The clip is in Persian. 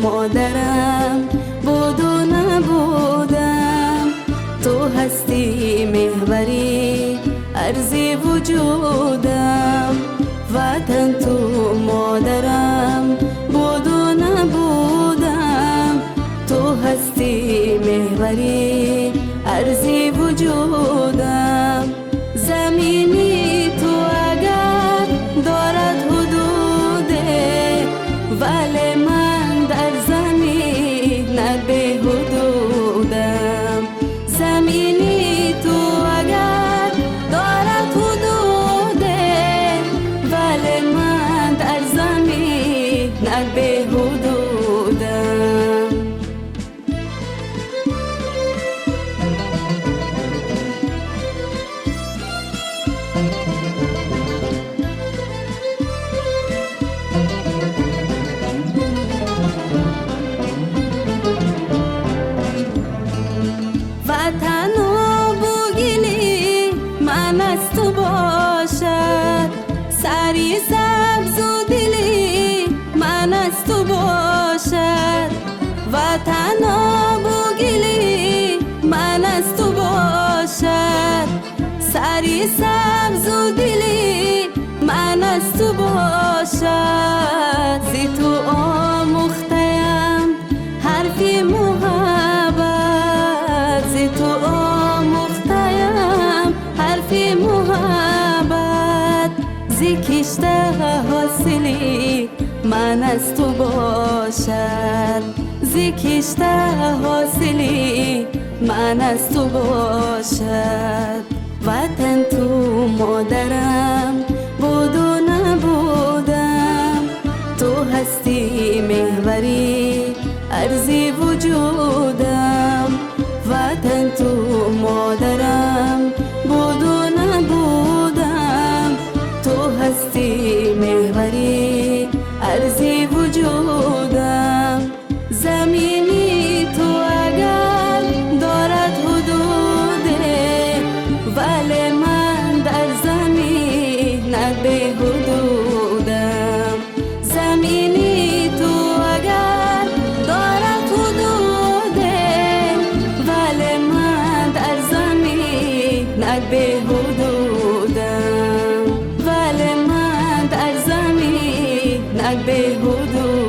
مادرم، بود و نبودم. تو هستی محوری ارزی وجودم. وطن تو مادرم، بود و نبودم. تو هستی محوری ارزی وجودم. زمینی تو اگر دارد حدوده، ولی من در زمین نه به حدودم. زمینی تو اگر دارد حدوده، ولی من در زمین نه به حدودم. وطن و بوگلی من از تو باشد، سری سبز و دلی من از تو باشد. وطن و بوگلی من از تو باشد، سری سبز و دلی من از تو باشد. زی تو آموختم حرفی محبت، زی تو آموختم حرفی محبت. زی کشته حاصلی من از تو باشد، زی کشته حاصلی من از تو باشد. وطن تو مادرم، بود و نبودم. تو هستی محوری ارزی وجودم. وطن تو مادرم، بود و نبودم. تو هستی محوری ارزی وجودم. زمینی تو اگر دارد حدوده، ولی من در زمین نه به حدودم. زمینی تو اگر دارد حدوده، ولی من در زمین نه به حدودم. ولی من در زمین نه به حدودم.